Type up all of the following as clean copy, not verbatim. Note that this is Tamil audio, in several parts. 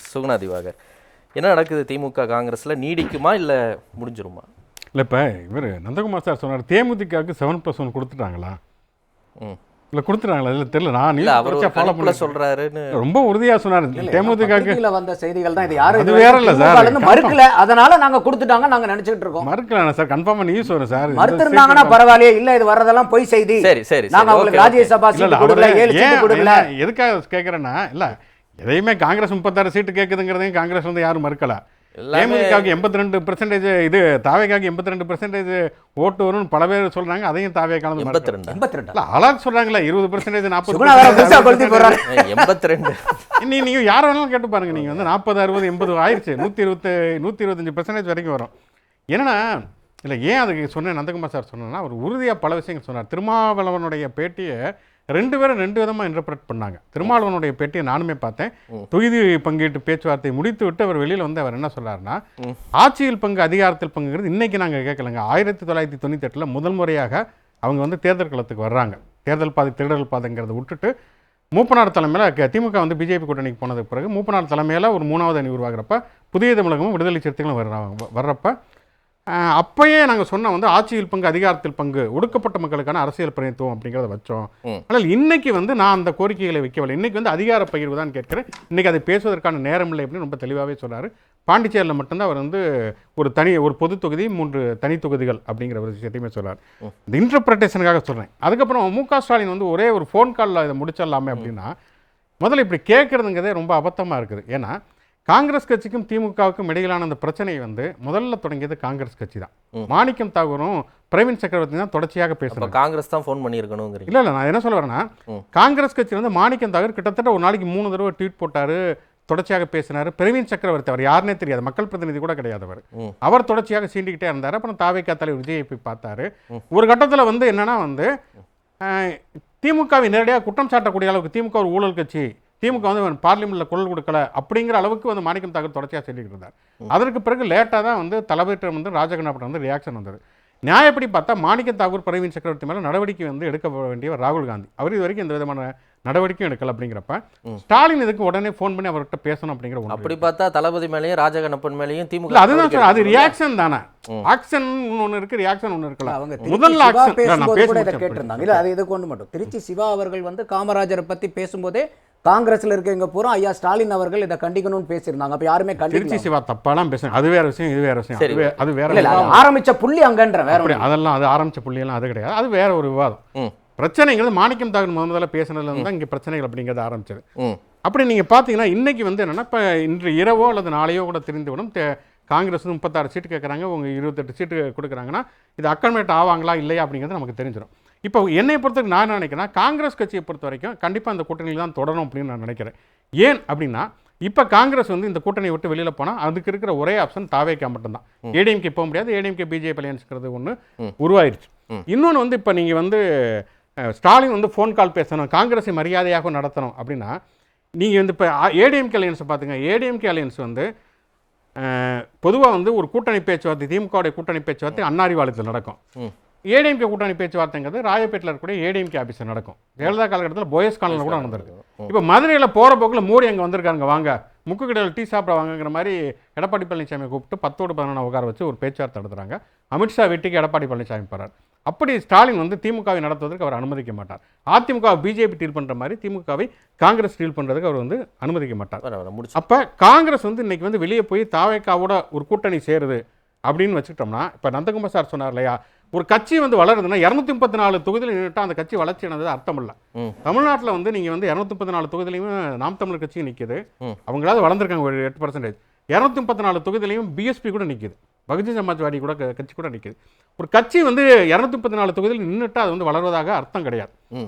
சுகுணா திவாகர், என்ன நடக்குது திமுக காங்கிரஸ்ல? நீடிக்குமா இல்லை முடிஞ்சிருமா? இல்லை, இப்போ இவர் நந்தகுமார் சார் சொன்னார் தேமுதிகவுக்கு 7+1 கொடுத்துட்டாங்களா? இல்லை கொடுத்துட்டாங்களா? இல்லை தெரியல. நான் ஃபாலோ பண்ண சொல்றாருன்னு ரொம்ப உறுதியாக சொன்னார். தேமுதிகவுக்கு வந்த செய்திகள் தான் இது. யாரும் அது வேற இல்லை சார், மறுக்கல. அதனால நாங்கள் கொடுத்துட்டாங்க நாங்கள் நினைச்சிட்டு இருக்கோம். மறுக்கல சார், கன்ஃபார்மா நியூஸ் வரும் சார். மறுத்துருந்தாங்கன்னா பரவாயில்லையே. இல்லை, இது வர்றதெல்லாம் பொய் செய்தி. சரி சரி, நாங்கள் அவங்களுக்கு ராஜ்யசபா சீட்டு கொடுக்கல, 7 சீட்டு கொடுக்கல. எதுக்காக கேட்குறேன்னா, இல்லை எதையுமே காங்கிரஸ் 36 சீட்டு கேட்குதுங்கிறதையும் காங்கிரஸ் வந்து யாரும் மறுக்கல. தேமுதிகவுக்கு 82%, இது தாவேக்காவுக்கு 82% ஓட்டு வரும்னு பல பேர் சொல்றாங்க. அதையும் தாவே கலந்து 82 அழகு சொல்றாங்களா, 20% 82. நீங்க யார வேணாலும் கேட்டு பாருங்க. நீங்க வந்து 40, 60, 80 ஆயிடுச்சு. 125% வரைக்கும் வரும். என்னன்னா இல்லை, ஏன் அதுக்கு சொன்னேன் நந்தகுமார் சார் சொன்னா, அவர் உறுதியாக பல விஷயங்கள் சொன்னார். திருமாவளவனுடைய பேட்டியை 2 பேரும் 2 விதமாக இன்டர்பிரட் பண்ணாங்க. திருமாவளவனுடைய பேட்டியை நானுமே பார்த்தேன். தொகுதி பங்கீட்டு பேச்சுவார்த்தை முடித்து விட்டு அவர் வெளியில் வந்து அவர் என்ன சொல்றாருன்னா, ஆட்சியில் பங்கு அதிகாரத்தில் பங்குங்கிறது இன்னைக்கு நாங்கள் கேட்கலங்க. 1998 முதல் முறையாக அவங்க வந்து தேர்தல் களத்துக்கு வர்றாங்க. தேர்தல் பாதை திருடல் பாதைங்கிறத விட்டுட்டு மூப்பனார் தலைமையில் திமுக வந்து பிஜேபி கூட்டணிக்கு போனதுக்கு பிறகு மூப்பனார் தலைமையில் ஒரு 3வது அணி உருவாகிறப்ப புதிய தமிழகமும் விடுதலை சிறுத்தைகளும் வர்றப்ப அப்பயே நாங்கள் சொன்ன வந்து ஆட்சியில் பங்கு அதிகாரத்தில் பங்கு ஒடுக்கப்பட்ட மக்களுக்கான அரசியல் பிரதிநிதித்துவம் அப்படிங்கிறத வச்சோம். ஆனால் இன்னைக்கு வந்து நான் அந்த கோரிக்கைகளை வைக்கவில்லை. இன்னைக்கு வந்து அதிகார பகிர்வு தான் கேட்கிறேன். இன்னைக்கு அதை பேசுவதற்கான நேரம் இல்லை அப்படின்னு ரொம்ப தெளிவாகவே சொல்றாரு. பாண்டிச்சேரியில் மட்டும்தான் அவர் வந்து ஒரு பொது தொகுதி 3 தனி தொகுதிகள் அப்படிங்கிற ஒரு விஷயத்தையுமே சொல்றாரு. இந்த இன்டர்பிரேஷனுக்காக சொல்றேன். அதுக்கப்புறம் மு.க. ஸ்டாலின் வந்து ஒரே ஒரு ஃபோன் காலில் இதை முடிச்சிடலாமே அப்படின்னா, முதல்ல இப்படி கேட்கறதுங்கிறதே ரொம்ப அபத்தமாக இருக்குது. ஏன்னா காங்கிரஸ் கட்சிக்கும் திமுகவுக்கும் இடையிலான அந்த பிரச்சனையை வந்து முதல்ல தொடங்கியது காங்கிரஸ் கட்சி தான். மாணிக்கம் தாகூரும் பிரவீன் சக்கரவர்த்தி தான் தொடர்ச்சியாக பேசுறாங்க. காங்கிரஸ் தான் ஃபோன் பண்ணியிருக்கணும். இல்லை, நான் என்ன சொல்ல வரேன்னா, காங்கிரஸ் கட்சி வந்து மாணிக்கம் தாகூர் கிட்டத்தட்ட ஒரு நாளைக்கு 3 தடவை ட்வீட் போட்டாரு, தொடர்ச்சியாக பேசினாரு. பிரவீன் சக்கரவர்த்தி அவர் யாருன்னே தெரியாது, மக்கள் பிரதிநிதி கூட கிடையாது. அவர் தொடர்ச்சியாக சீண்டிக்கிட்டே இருந்தார். அப்புறம் தாவேகா தலைவர் விஜயை போய் பார்த்தாரு. ஒரு கட்டத்தில் வந்து என்னன்னா வந்து திமுகவை நேரடியாக குற்றம் சாட்டக்கூடிய அளவுக்கு திமுக ஒரு ஊழல் கட்சி, திமுக வந்து பார்லிமெண்ட்ல குரல் கொடுக்கல அப்படிங்கிற அளவுக்கு வந்து மாணிக்கம் தாகூர் தொடர்ச்சியாக சொல்லிட்டு இருந்தார். அதற்கு பிறகு லேட்டாக தான் வந்து தளபதியிடம் வந்து ராஜகண்ணப்பட்ட வந்து ரியாக்ஷன் வந்தது. நியாயப்படி பார்த்தா மாணிக்கம் தாகூர் பிரவீன் சக்கரவர்த்தி மேலே நடவடிக்கை வந்து எடுக்க வேண்டியவர் ராகுல் காந்தி. அவர் இது வரைக்கும் எந்த விதமான நடவடிக்கையும் எடுக்கல. அப்படிங்கிறப்ப ஸ்டாலின் இதுக்கு உடனே ஃபோன் பண்ணி அவர்கிட்ட பேசணும் அப்படிங்கிற ஒன்று. அப்படி பார்த்தா தளபதி மேலேயும் ராஜகண்ணப்பன் மேலேயும் திமுக அதுதான் சார், அது ரியாக்ஷன் தானே. ஆக்ஷன் ஒன்று இருக்கு, ரியாக்ஷன் ஒன்று இருக்கலாம். முதல்ல ஆக்ஷன் கேட்டிருந்தாங்க. இல்லை, அது இது கொண்டு மட்டும் திருச்சி சிவா அவர்கள் வந்து காமராஜரை பற்றி பேசும்போதே காங்கிரஸ்ல இருக்கவங்க பூரா ஐயா ஸ்டாலின் அவர்கள் இதை கண்டிக்கணும்னு பேசியிருந்தாங்க. அப்ப யாருமே திருச்சி சிவா தப்பாலாம் பேசுறாங்க. அது வேற விஷயம், இது வேற விஷயம். அது வேற ஆரம்பிச்ச புள்ளி அங்கன்ற வேற அதெல்லாம் அது ஆரம்பிச்ச புள்ளி எல்லாம் அது கிடையாது. அது வேற ஒரு விவாதம். பிரச்சனைங்கிறது மாணிக்கம் தாகூர் முதல்ல பேசுனதுல இருந்து தான் இங்கே பிரச்சனைகள் அப்படிங்கிறது ஆரம்பிச்சது. அப்படி நீங்கள் பார்த்தீங்கன்னா இன்னைக்கு வந்து என்னன்னா, இப்போ இன்று இரவோ அல்லது நாளையோ கூட தெரிந்துவிடும். காங்கிரஸ் 36 சீட்டு கேட்குறாங்க, உங்க 28 சீட்டு கொடுக்குறாங்கன்னா இது அக்கல்மேட் ஆவாங்களா இல்லையா அப்படிங்கிறது நமக்கு தெரிஞ்சிடும். இப்போ என்னை பொறுத்தவரைக்கும் நான் நினைக்கிறேன், காங்கிரஸ் கட்சியை பொறுத்த வரைக்கும் கண்டிப்பாக அந்த கூட்டணியில் தான் தொடரும் அப்படின்னு நான் நினைக்கிறேன். ஏன் அப்படின்னா, இப்போ காங்கிரஸ் வந்து இந்த கூட்டணியை விட்டு வெளியில் போனால் அதுக்கு இருக்கிற ஒரே ஆப்ஷன் தாவேக்கா மட்டும்தான். ஏடிஎம்கே போக முடியாது. ஏடிஎம்கே பிஜேபி அலையன்ஸ்ங்கிறது ஒன்று உருவாயிருச்சு. இன்னொன்று வந்து இப்போ நீங்கள் வந்து ஸ்டாலின் வந்து ஃபோன் கால் பேசணும், காங்கிரஸை மரியாதையாக நடத்தணும் அப்படின்னா, நீங்கள் வந்து இப்போ ஏடிஎம்கே அலையன்ஸை பார்த்துங்க. ஏடிஎம்கே அலையன்ஸ் வந்து பொதுவாக வந்து ஒரு கூட்டணி பேச்சுவார்த்தை, திமுகவுடைய கூட்டணி பேச்சுவார்த்தை அன்னாரிவாளையத்தில் நடக்கும். ஏடிஎம்கே கூட்டணி பேச்சுவார்த்தைங்கிறது ராயப்பேட்டில் இருக்கக்கூடிய ஏடிஎம்கே ஆஃபீஸில் நடக்கும். ஜெயலலிதா காலகட்டத்தில் போயஸ் காலனில் கூட நடந்திருக்கு. இப்போ மதுரையில் போகிற போக்கில் மோடி அங்கே வந்திருக்காங்க, வாங்க முக்கு கடையில் டீ சாப்பிட வாங்குங்கிற மாதிரி எடப்பாடி பழனிசாமி கூப்பிட்டு 10ஓடு 11 உட்கார வச்சு ஒரு பேச்சுவார்த்தை நடத்துகிறாங்க. அமித்ஷா வீட்டுக்கு எடப்பாடி பழனிசாமி போகிறார். அப்படி ஸ்டாலின் வந்து திமுகவை நடத்துவதற்கு அவர் அனுமதிக்க மாட்டார். அதிமுக பிஜேபி டீல் பண்ணுற மாதிரி திமுகவை காங்கிரஸ் டீல் பண்ணுறதுக்கு அவர் வந்து அனுமதிக்க மாட்டார். அப்போ காங்கிரஸ் வந்து இன்னைக்கு வந்து வெளியே போய் தாவேக்காவோட ஒரு கூட்டணி சேருது அப்படின்னு வச்சுக்கிட்டோம்னா, இப்போ நந்தகுமார் சார் சொன்னார் இல்லையா, ஒரு கட்சி வந்து வளருதுன்னா 234 தொகுதியில் நின்றுட்டா அந்த கட்சி வளர்ச்சி ஆனது அர்த்தம் இல்லை. தமிழ்நாட்டில் வந்து நீங்கள் வந்து 234 தொகுதியிலையும் நாம் தமிழர் கட்சி நிற்கிது. அவங்களாவது வளர்ந்துருக்காங்க ஒரு 8%. 234 தொகுதியிலையும் பிஎஸ்பி கூட நிற்கிது, பகுஜன் சமாஜ்வாடி கூட கட்சி கூட நிற்கிது. ஒரு கட்சி வந்து 234 தொகுதியில் நின்றுட்டா அது வந்து வளர்வதாக அர்த்தம் கிடையாது.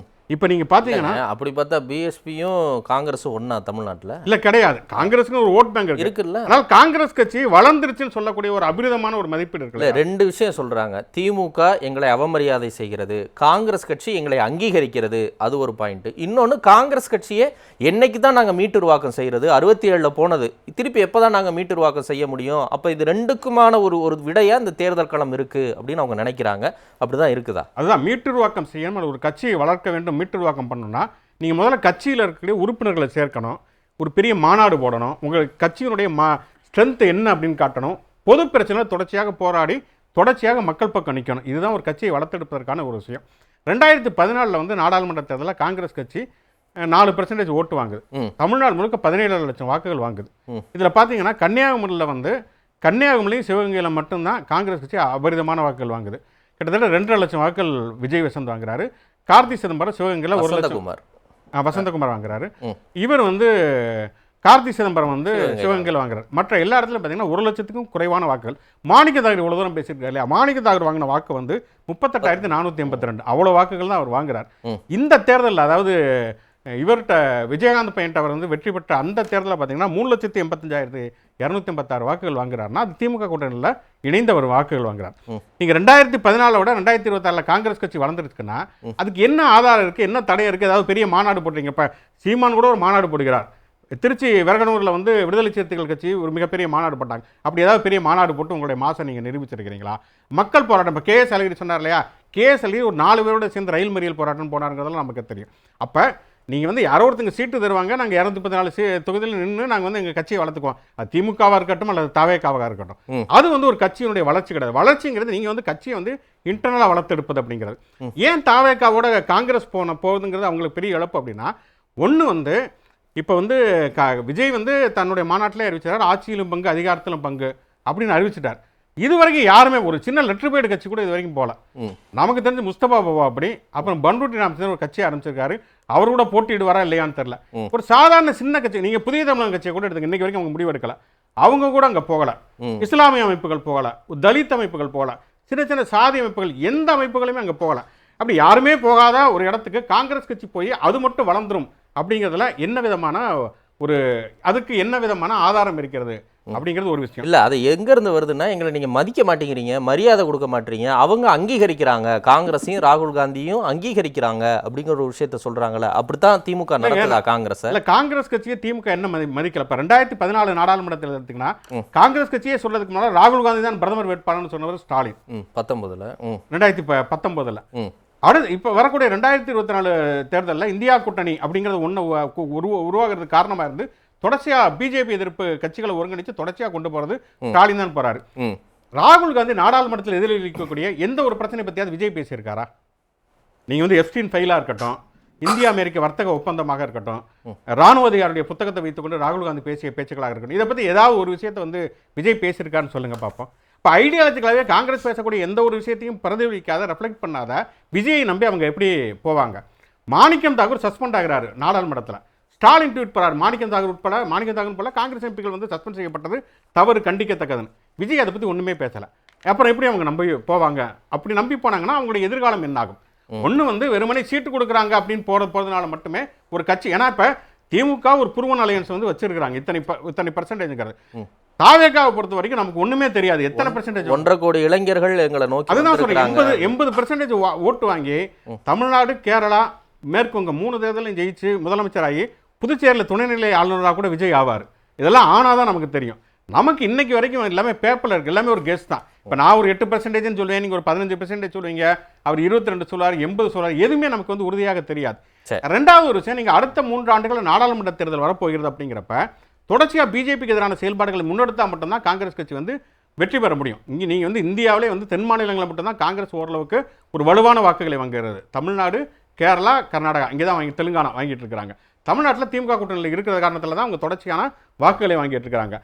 இப்போ நீங்கள் பார்த்தீங்கன்னா அப்படி பார்த்தா பிஎஸ்பியும் காங்கிரஸும் ஒன்றா தமிழ்நாட்டில் இல்லை கிடையாது. காங்கிரஸுக்கு ஒரு ஓட் பேங்க் இருக்குல்ல. ஆனால் காங்கிரஸ் கட்சி வளர்ந்துருச்சுன்னு சொல்லக்கூடிய ஒரு அபிரிதமான ஒரு மதிப்பீடு இருக்குல்ல. 2 விஷயம் சொல்கிறாங்க. திமுக எங்களை அவமரியாதை செய்கிறது, காங்கிரஸ் கட்சி எங்களை அங்கீகரிக்கிறது, அது ஒரு பாயிண்ட். இன்னொன்று, காங்கிரஸ் கட்சியே என்னைக்கு தான் நாங்கள் மீட்டுருவாக்கம் செய்கிறது, 67 போனது, திருப்பி எப்போ தான் நாங்கள் மீட்டுருவாக்கம் செய்ய முடியும்? அப்போ இது 2க்குமான ஒரு விடையாக இந்த தேர்தல் களம் இருக்குது அப்படின்னு அவங்க நினைக்கிறாங்க. அப்படி தான் இருக்குதா? அதுதான் மீட்டுருவாக்கம் செய்யாமல் ஒரு கட்சியை வளர்க்க வேண்டும். மீட்டுருவாக்கம் பண்ணணும்னா நீங்கள் முதல்ல கட்சியில் இருக்கக்கூடிய உறுப்பினர்களை சேர்க்கணும். ஒரு பெரிய மாநாடு போடணும், உங்கள் கட்சியினுடைய ஸ்ட்ரென்த் என்ன அப்படின்னு காட்டணும், பொது பிரச்சனை தொடர்ச்சியாக போராடி தொடர்ச்சியாக மக்கள் பக்கம் நிற்கணும். இதுதான் ஒரு கட்சியை வளர்த்தெடுப்பதற்கான ஒரு விஷயம். 2014 வந்து நாடாளுமன்ற தேர்தலில் காங்கிரஸ் கட்சி 4% ஓட்டு வாங்குது. தமிழ்நாடு முழுக்க 17 லட்சம் வாக்குகள் வாங்குது. இதில் பார்த்தீங்கன்னா கன்னியாகுமரியும் சிவகங்கையில் மட்டும்தான் காங்கிரஸ் கட்சி அபரிதமான வாக்குகள் வாங்குது. கிட்டத்தட்ட 2.5 லட்சம் வாக்குகள் விஜய் வசந்த் வாங்குறாரு. கார்த்தி சிதம்பரம் சிவகங்கையில் 1 லட்சம் வசந்தகுமார் வாங்குறாரு. இவர் வந்து கார்த்தி சிதம்பரம் வந்து சிவகங்கையில் வாங்குறாரு. மற்ற எல்லா இடத்துலையும் பார்த்தீங்கன்னா 1 லட்சத்துக்கும் குறைவான வாக்குகள். மாணிக்க தாகூர் இவ்வளோ தூரம் பேசியிருக்காரு இல்லையா, மாணிக்க தாகூர் வாங்கின வாக்கு வந்து 38,482, அவ்வளோ வாக்குகள் தான் அவர் வாங்குறார். இந்த தேர்தலில் அதாவது இவர்கிட்ட விஜயகாந்த் பையன்ட்ட அவர் வந்து வெற்றி பெற்ற அந்த தேர்தலில் பார்த்தீங்கன்னா 3,85,286 வாக்குகள் வாங்குறாருன்னா அது திமுக கூட்டணியில் இணைந்தவர் வாக்குகள் வாங்குறார். நீங்கள் 2014 விட 2026 காங்கிரஸ் கட்சி வளர்ந்துருக்குன்னா அதுக்கு என்ன ஆதாரம் இருக்குது, என்ன தடை இருக்குது? ஏதாவது பெரிய மாநாடு போடுறீங்க. இப்போ சீமான் கூட ஒரு மாநாடு போடுகிறார். திருச்சி விரகனூரில் வந்து விடுதலை சிறுத்தைகள் கட்சி ஒரு மிகப்பெரிய மாநாடு போட்டாங்க. அப்படி ஏதாவது பெரிய மாநாடு போட்டு உங்களுடைய மாசம் நீங்கள் நிரூபிச்சிருக்கிறீங்களா? மக்கள் போராட்டம் இப்போ கேஎஸ் அழகிரி சொன்னார் இல்லையா, கேஎஸ் அழகிரி ஒரு 4 பேரோட சேர்ந்து ரயில் மறியல் போராட்டம் போனாருங்கிறதெல்லாம் நமக்கு தெரியும். அப்போ நீங்கள் வந்து யாரோ ஒருத்தங்க சீட்டு தருவாங்க, நாங்கள் 214 தொகுதியில் நின்று நாங்கள் வந்து எங்கள் கட்சியை வளர்த்துக்குவோம். அது திமுகவாக இருக்கட்டும் அல்லது தவேகாவாக இருக்கட்டும், அது வந்து ஒரு கட்சியினுடைய வளர்ச்சி கிடையாது. வளர்ச்சிங்கிறது நீங்கள் வந்து கட்சியை வந்து இன்டர்னலாக வளர்த்தெடுப்பது அப்படிங்கிறது. ஏன் தவேகாவோட காங்கிரஸ் போகுதுங்கிறது அவங்களுக்கு பெரிய இழப்பு அப்படின்னா, ஒன்று வந்து இப்போ வந்து விஜய் வந்து தன்னுடைய மாநாட்டிலே அறிவிச்சார் ஆட்சியிலும் பங்கு அதிகாரத்திலும் பங்கு அப்படின்னு அறிவிச்சிட்டார். இதுவரைக்கும் யாருமே ஒரு சின்ன லெட்டர் பேடு கட்சி கூட இது வரைக்கும் போகல. நமக்கு தெரிஞ்சு முஸ்தபா பாபா அப்படி, அப்புறம் பன்ருட்டி ராமச்சந்திரன் ஒரு கட்சியை ஆரம்பிச்சிருக்காரு. அவர் கூட போட்டியிடுவாரா இல்லையான்னு தெரியல. ஒரு சாதாரண சின்ன கட்சி, நீங்கள் புதிய தமிழக கட்சியை கூட எடுத்துங்க, இன்னைக்கு வரைக்கும் அவங்க முடிவு எடுக்கல. அவங்க கூட அங்கே போகல. இஸ்லாமிய அமைப்புகள் போகல, தலித் அமைப்புகள் போகல, சின்ன சின்ன சாதி அமைப்புகள் எந்த அமைப்புகளுமே அங்கே போகல. அப்படி யாருமே போகாத ஒரு இடத்துக்கு காங்கிரஸ் கட்சி போய் அது மட்டும் வளர்ந்துரும் அப்படிங்கிறதுல என்ன விதமான ஒரு அதுக்கு என்ன விதமான ஆதாரம் இருக்கிறது அப்படிங்கிறது ஒரு விஷயம். இல்லை, அது எங்கேருந்து வருதுன்னா, எங்களை நீங்கள் மதிக்க மாட்டேங்கிறீங்க, மரியாதை கொடுக்க மாட்டீங்க, அவங்க அங்கீகரிக்கிறாங்க, காங்கிரஸையும் ராகுல் காந்தியும் அங்கீகரிக்கிறாங்க அப்படிங்கிற ஒரு விஷயத்த சொல்கிறாங்களே, அப்படித்தான் திமுக நடக்குதா காங்கிரஸ்? இல்லை, காங்கிரஸ் கட்சியை திமுக என்ன மதிக்கல. இப்போ 2014 நாடாளுமன்றத்தில் எடுத்தீங்கன்னா காங்கிரஸ் கட்சியே சொல்றதுக்கு முன்னாடி ராகுல் காந்தி தான் பிரதமர் வேட்பாளர்னு சொன்னவர் ஸ்டாலின் 2019. அடுத்து இப்போ வரக்கூடிய 2024 தேர்தலில் இந்தியா கூட்டணி அப்படிங்கிறது ஒன்று உருவாகிறதுக்கு காரணமாக இருந்து தொடர்ச்சியாக பிஜேபி எதிர்ப்பு கட்சிகளை ஒருங்கிணைச்சு தொடர்ச்சியாக கொண்டு போகிறது ஸ்டாலின் தான் போறாரு. ராகுல் காந்தி நாடாளுமன்றத்தில் எதிரொலிக்கக்கூடிய எந்த ஒரு பிரச்சனை பற்றியாவது விஜய் பேசியிருக்காரா? நீங்கள் வந்து எஃப்ஸ்டீன் ஃபைலாக இருக்கட்டும், இந்தியா அமெரிக்க வர்த்தக ஒப்பந்தமாக இருக்கட்டும், ராணுவ அதிகாரியுடைய புத்தகத்தை வைத்துக்கொண்டு ராகுல் காந்தி பேசிய பேச்சுக்களாக இருக்கட்டும், இதை பற்றி ஏதாவது ஒரு விஷயத்தை வந்து விஜய் பேசியிருக்காருன்னு சொல்லுங்க பார்ப்போம். இப்போ ஐடியாலஜிக்கலாகவே காங்கிரஸ் பேசக்கூடிய எந்த ஒரு விஷயத்தையும் பிரதிபலிக்காத, ரெஃப்ளெக்ட் பண்ணாத விஜயை நம்பி அவங்க எப்படி போவாங்க? மாணிக்கம் தாகூர் சஸ்பெண்ட் ஆகிறாரு நாடாளுமன்றத்தில். ஸ்டாலின் ட்வீட் போறாரு, மாணிக்கம் தாகூர் போல காங்கிரஸ் எம்பிக்கள் வந்து சஸ்பெண்ட் செய்யப்பட்டது தவறு, கண்டிக்கத்தக்கதுன்னு. விஜய் அதை பற்றி ஒன்றுமே பேசலை. அப்புறம் எப்படி அவங்க நம்பி போவாங்க? அப்படி நம்பி போனாங்கன்னா அவங்களுடைய எதிர்காலம் என்ன ஆகும்? ஒன்று வந்து வெறுமனே சீட்டு கொடுக்குறாங்க அப்படின்னு போகிறதுனால மட்டுமே ஒரு கட்சி, ஏன்னா இப்போ திமுக ஒரு புருவன் அலையன்ஸ் வந்து வச்சிருக்கிறாங்க இத்தனை பர்சன்டேஜ்ங்கிறது. தாவேகாவை பொறுத்த வரைக்கும் நமக்கு ஒண்ணுமே தெரியாது எத்தனை பர்சன்டேஜ். 1.5 கோடி இளைஞர்கள் எங்களை நோக்கி அதுதான் சொல்றேன். 80% ஓட்டு வாங்கி தமிழ்நாடு, கேரளா, மேற்கு வங்க 3 தேர்தலையும் ஜெயிச்சு முதலமைச்சராகி புதுச்சேரியில் துணைநிலை ஆளுநராக கூட விஜய் ஆவார். இதெல்லாம் ஆனாதான் நமக்கு தெரியும். நமக்கு இன்னைக்கு வரைக்கும் எல்லாமே பேப்பர்ல இருக்கு, எல்லாமே ஒரு கெஸ் தான். இப்போ நான் ஒரு 8% சொல்லுவேன், நீங்க ஒரு 15% சொல்லுவீங்க, அவர் 22 சொல்லுவார், 80 சொல்லுவார், எதுவுமே நமக்கு வந்து உறுதியாக தெரியாது. ரெண்டாவது ஒரு விஷயம், நீங்க அடுத்த 3 ஆண்டுகள் நாடாளுமன்ற தேர்தல் வரப்போகிறது அப்படிங்கிறப்ப தொடர்ச்சியாக பிஜேபிக்கு எதிரான செயல்பாடுகளை முன்னெடுத்தால் மட்டும்தான் காங்கிரஸ் கட்சி வந்து வெற்றி பெற முடியும். இங்கே நீங்கள் வந்து இந்தியாவிலே வந்து தென் மாநிலங்களில் மட்டும்தான் காங்கிரஸ் ஓரளவுக்கு ஒரு வலுவான வாக்குகளை வாங்குகிறது. தமிழ்நாடு, கேரளா, கர்நாடகா இங்கே தான் தெலுங்கானா வாங்கிட்டு இருக்கிறாங்க. தமிழ்நாட்டில் திமுக கூட்டணியில் இருக்கிற காரணத்தில் தான் அவங்க தொடர்ச்சியான வாக்குகளை வாங்கிட்டு இருக்காங்க.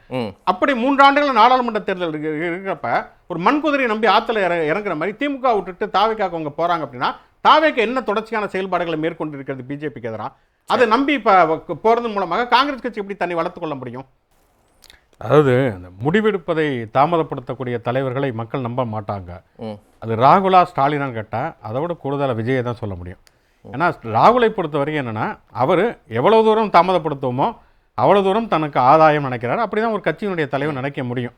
அப்படி 3 ஆண்டுகள் நாடாளுமன்ற தேர்தல் இருக்கிறப்ப ஒரு மண்குதிரையை நம்பி ஆற்றுல இறங்குற மாதிரி திமுக விட்டுட்டு தாவேக்காக அவங்க போறாங்க அப்படின்னா தாவேக்கு என்ன தொடர்ச்சியான செயல்பாடுகளை மேற்கொண்டு இருக்கிறது பிஜேபிக்கு எதிராக? அதை நம்பி இப்போ போகிறது மூலமாக காங்கிரஸ் கட்சி எப்படி தன்னை வளர்த்து கொள்ள முடியும்? அதாவது அந்த முடிவெடுப்பதை தாமதப்படுத்தக்கூடிய தலைவர்களை மக்கள் நம்ப மாட்டாங்க. அது ராகுலா ஸ்டாலினான்னு கேட்டால் அதை விட கூடுதலாக விஜயை தான் சொல்ல முடியும். ஏன்னா ராகுலை பொறுத்த வரைக்கும் என்னென்னா, அவர் எவ்வளோ தூரம் தாமதப்படுத்துவோமோ அவ்வளோ தூரம் தனக்கு ஆதாயம் நினைக்கிறார். அப்படி தான் ஒரு கட்சியினுடைய தலைவர் நினைக்க முடியும்.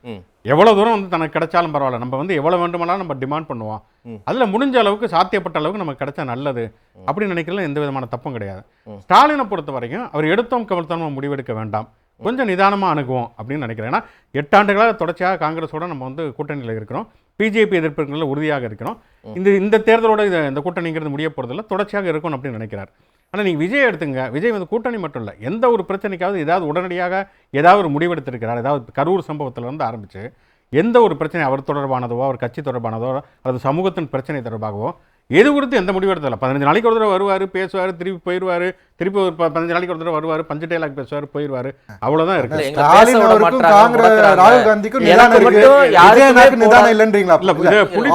எவ்வளோ தூரம் வந்து தனக்கு கிடைச்சாலும் பரவாயில்ல, நம்ம வந்து எவ்வளோ வேண்டுமானாலும் நம்ம டிமாண்ட் பண்ணுவோம், அதில் முடிஞ்ச அளவுக்கு சாத்தியப்பட்ட அளவுக்கு நமக்கு கிடைச்சா நல்லது அப்படின்னு நினைக்கிறதுல எந்த விதமான தப்பும் கிடையாது. ஸ்டாலினை பொறுத்த வரைக்கும் அவர் எடுத்தோம் கவிழ்த்தோம் முடிவெடுக்க வேண்டாம், கொஞ்சம் நிதானமாக அணுகுவோம் அப்படின்னு நினைக்கிறேன். ஏன்னா 8 ஆண்டுகளாக தொடர்ச்சியாக காங்கிரஸோட நம்ம வந்து கூட்டணியில் இருக்கிறோம், பிஜேபி எதிர்ப்புகளில் உறுதியாக இருக்கிறோம். இந்த தேர்தலோட இந்த கூட்டணிங்கிறது முடிய போகிறதில்ல, தொடர்ச்சியாக இருக்கும் அப்படின்னு நினைக்கிறார். ஆனால் நீங்கள் விஜய் எடுத்துங்க, விஜய் வந்து கூட்டணி மட்டும் இல்லை, எந்த ஒரு பிரச்சனைக்காவது ஏதாவது உடனடியாக ஏதாவது ஒரு முடிவெடுத்திருக்கிறார். ஏதாவது கரூர் சம்பவத்திலிருந்து ஆரம்பித்து எந்த ஒரு பிரச்சனை அவர் தொடர்பானதோ, அவர் கட்சி தொடர்பானதோ, அல்லது சமூகத்தின் பிரச்சனை தொடர்பாகவோ எது குறித்து எந்த முடிவு எடுத்ததில்ல. 15 நாளைக்கு ஒரு தடவை வருவார், பேசுவார், திருப்பி போயிடுவார், திருப்பி ஒரு 15 நாளைக்கு ஒரு தடவை வருவார், பஞ்சு டைலாக் பேசுவார், போயிடுவார், அவ்வளோதான் இருக்கு. ஸ்டாலின் அவருக்கும் ராகுல் காந்திக்கும் நிதானம் இருக்கு, விஜயனுக்கு நிதானம் இல்லைன்றீங்களா?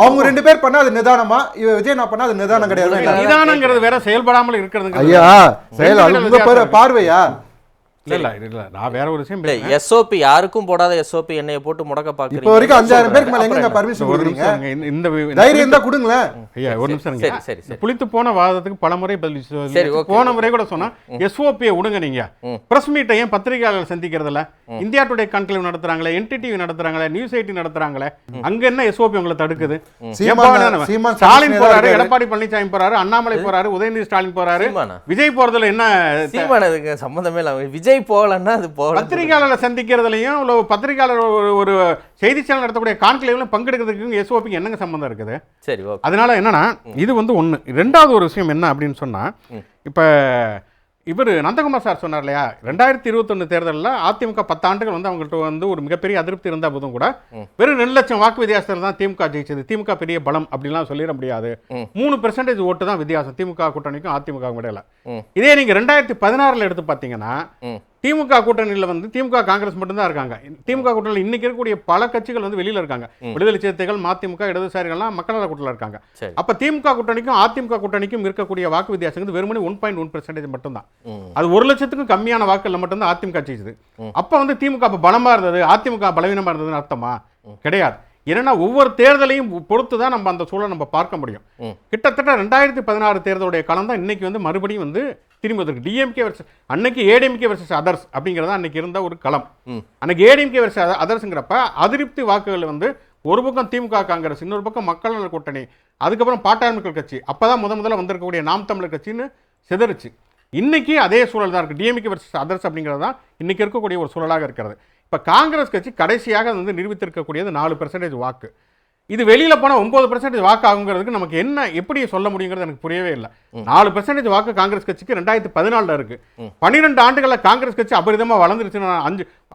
அவங்க 2 பேர் பண்ணா அது நிதானமா, விஜய் நான் பண்ணா அது நிதானம் கிடையாது. நிதானங்கிறது வேற, செயல்படாமல் இருக்கிறது ஐயா செயல் உங்க பார்வையா? இல்ல நான் வேற ஒரு விஷயம் இல்ல. எஸ்ஓபி யாருக்கும் போடாத எஸ்ஓபி என்னைய போட்டு முடக்க பாக்குறீங்க. இப்போ வரைக்கும் 5000 பேருக்கு மேல எங்க பர்மிஷன் கொடுக்குறீங்க? இந்த தைரியம் தான் கொடுங்களேன். ஐயா ஒரு நிமிஷம். சரி. புளித்து போன வாதத்துக்கு பலமுறை பதில் போன முறை கூட சொன்னா எஸ்ஓபியை விடுங்க. நீங்க பிரஸ் மீட்டை ஏன் பத்திரிகையாளர்கள் சந்திக்கிறதுல? இந்தியா டுடே கான்க்ளேவ் நடத்துறாங்களே, NTTV நடத்துறாங்களே, நியூஸ் 18 நடத்துறாங்களே, அங்க என்ன எஸ்ஓபி உங்களை தடுக்குது? ஸ்டாலின் போறாரு, எடப்பாடி பழனிசாமி போறாரு, அண்ணாமலை போறாரு, உதயநிதி ஸ்டாலின் போறாரு, விஜய் போறதுல என்ன சம்பந்தமே இல்ல? விஜய் போகலன்னா அது போகல. பத்திரிகையாளர்களை சந்திக்கிறதுலையும் பத்திரிகையாளர் ஒரு செய்தி சேனல் நடத்தக்கூடிய கான்க்ளேவ்ல பங்கெடுக்கிறதுக்கு எஸ்ஓபிக்கு என்னங்க சம்பந்தம் இருக்குது? சரி, அதனால என்னன்னா இது வந்து ஒண்ணு. ரெண்டாவது ஒரு விஷயம் என்ன அப்படின்னு சொன்னா, இப்ப இவர் நந்தகுமார் சார் சொன்னார் இல்லையா, 2021 தேர்தலில் அதிமுக 10 ஆண்டுகள் வந்து அவங்கள்ட்ட வந்து ஒரு மிகப்பெரிய அதிருப்தி இருந்த போதும் கூட வெறும் 2 லட்சம் வாக்கு வித்தியாசத்தில் தான் திமுக ஜெயிச்சது. திமுக பெரிய பலம் அப்படிலாம் சொல்லிட முடியாது. 3% ஓட்டு தான் வித்தியாசம் திமுக கூட்டணிக்கும் அதிமுக இடையில. இதே நீங்க 2016 எடுத்து பார்த்தீங்கன்னா திமுக கூட்டணியில் வந்து திமுக காங்கிரஸ் மட்டும்தான் இருக்காங்க. திமுக கூட்டணியில் இன்னைக்கு இருக்கக்கூடிய பல கட்சிகள் வந்து வெளியில இருக்காங்க. விடுதலை சிறுத்தைகள், மதிமுக, இடதுசாரிகள்லாம் மக்கள் நல கூட்டணியில் இருக்காங்க. அப்ப திமுக கூட்டணிக்கும் அதிமுக கூட்டணிக்கும் இருக்கக்கூடிய வாக்கு வித்தியாசம் வெறுமனே 1.1% மட்டும்தான். அது 1 லட்சத்துக்கும் கம்மியான வாக்குகள் மட்டும்தான் அதிமுக ஜெயிச்சது. அப்ப வந்து திமுக அப்ப பலமா இருந்தது, அதிமுக பலவீனமா இருந்ததுன்னு அர்த்தமா? கிடையாது. ஏன்னா ஒவ்வொரு தேர்தலையும் பொறுத்து தான் நம்ம அந்த சூழலை நம்ம பார்க்க முடியும். கிட்டத்தட்ட 2016 தேர்தலுடைய காலம் தான் இன்னைக்கு வந்து மறுபடியும் வந்து திரும்பி வந்திருக்கு. டிஎம்கே வர்சஸ் அன்னைக்கு ஏடிஎம்கே வர்சஸ் அதர்ஸ் அப்படிங்கிறதா அன்னைக்கு இருந்த ஒரு களம். அன்னைக்கு ஏடிஎம்கே வர்சஸ் அதர்ஸ்ங்கிறப்ப அதிருப்தி வாக்குகள் வந்து ஒரு பக்கம் திமுக காங்கிரஸ், இன்னொரு பக்கம் மக்கள் நல கூட்டணி, அதுக்கப்புறம் பாட்டாளி மக்கள் கட்சி, அப்பதான் முதல்ல வந்திருக்கக்கூடிய நாம் தமிழர் கட்சின்னு சிதறிச்சு. இன்னைக்கு அதே சூழல் தான் இருக்கு. டிஎம்கே வர்சஸ் அதர்ஸ் அப்படிங்கிறது தான் இன்னைக்கு இருக்கக்கூடிய ஒரு சூழலாக இருக்கிறது. இப்போ காங்கிரஸ் கட்சி கடைசியாக வந்து நிரூபித்திருக்கக்கூடியது 4% வாக்கு. இது வெளியில போனால் 9% வாக்கு ஆகுங்கிறதுக்கு நமக்கு என்ன எப்படி சொல்ல முடியுங்கிறது எனக்கு புரியவே இல்லை. 4% வாக்கு காங்கிரஸ் கட்சிக்கு 2014 இருக்கு. 12 ஆண்டுகளில் காங்கிரஸ் கட்சி அபரிதமாக வளர்ந்துருச்சுன்னா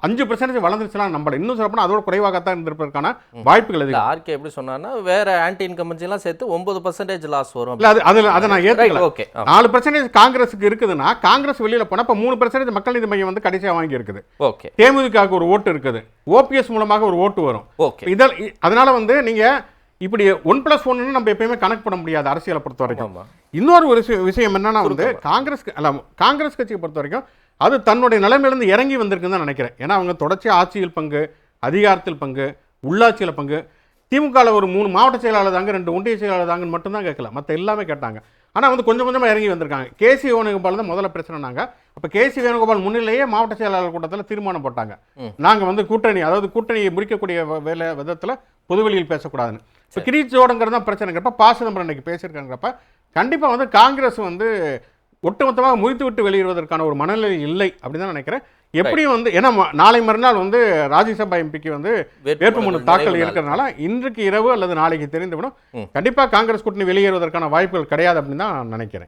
5% வளர்ந்துருச்சுன்னா நம்மள இன்னும் சொல்லப்போனால் அதோட குறைவாகத்தான் இருந்திருப்பதற்கான வாய்ப்புகள் இருக்கு. ஆர்கே எப்படி சொன்னான்னா வேற ஆன்டி இன்கம்பன்சி எல்லாம் சேர்த்து 9% லாஸ் வரும். இல்லை அதை நான் ஏற்றுக்கல. 4% காங்கிரஸுக்கு இருக்குதுன்னா காங்கிரஸ் வெளியில போனால் இப்போ 3% மக்கள் நீதி மையம் வந்து கடைசியாக வாங்கி இருக்குது. ஓகே, தேமுதிகவுக்கு ஒரு ஓட்டு இருக்குது, ஓபிஎஸ் மூலமாக ஒரு ஓட்டு வரும். ஓகே, அதனால வந்து நீங்க இப்படி 1+1 நம்ம எப்பயுமே கணக்கு பண்ண முடியாது அரசியலை பொறுத்த வரைக்கும். இன்னொரு ஒரு விஷயம் என்னன்னா வந்து காங்கிரஸ் கட்சியை பொறுத்த வரைக்கும் அது தன்னுடைய நிலைமையிலிருந்து இறங்கி வந்திருக்குன்னு தான் நினைக்கிறேன். ஏன்னா அவங்க தொடர்ச்சி ஆட்சியில் பங்கு, அதிகாரத்தில் பங்கு, உள்ளாட்சியில் பங்கு. திமுகவில் ஒரு 3 மாவட்ட செயலாளர் தாங்க, 2 ஒன்றிய செயலாளர் தாங்கன்னு மட்டும்தான் கேட்கல, மற்ற எல்லாமே கேட்டாங்க. ஆனால் வந்து கொஞ்சம் கொஞ்சமாக இறங்கி வந்திருக்காங்க. கேசி வேணுகோபால் தான் முதல்ல பிரச்சனைனாங்க. அப்போ கேசி வேணுகோபால் முன்னிலேயே மாவட்ட செயலாளர் கூட்டத்தில் தீர்மானம் போட்டாங்க, நாங்கள் வந்து கூட்டணியை முடிக்கக்கூடிய விதத்தில் பொதுவெளியில் பேசக்கூடாதுன்னு. இப்போ கிரீச்சோடுங்கிறது தான் பிரச்சனைங்கிறப்ப பாசிதம்பரம் இன்னைக்கு பேசியிருக்காங்கிறப்ப கண்டிப்பாக வந்து காங்கிரஸ் வந்து ஒட்டுமொத்தமாக முறித்து விட்டு வெளியிடுவதற்கான ஒரு மனநிலை இல்லை அப்படின்னு தான் நினைக்கிறேன். எப்படியும் வந்து ஏன்னா நாளை மறுநாள் வந்து ராஜ்யசபா எம்பிக்கு வந்து வேட்புமனு தாக்கல் இருக்கிறதுனால இன்றைக்கு இரவு அல்லது நாளைக்கு தெரிந்துவிடும். கண்டிப்பாக காங்கிரஸ் கூட்டணி வெளியேறுவதற்கான வாய்ப்புகள் கிடையாது அப்படின்னு தான் நான் நினைக்கிறேன்.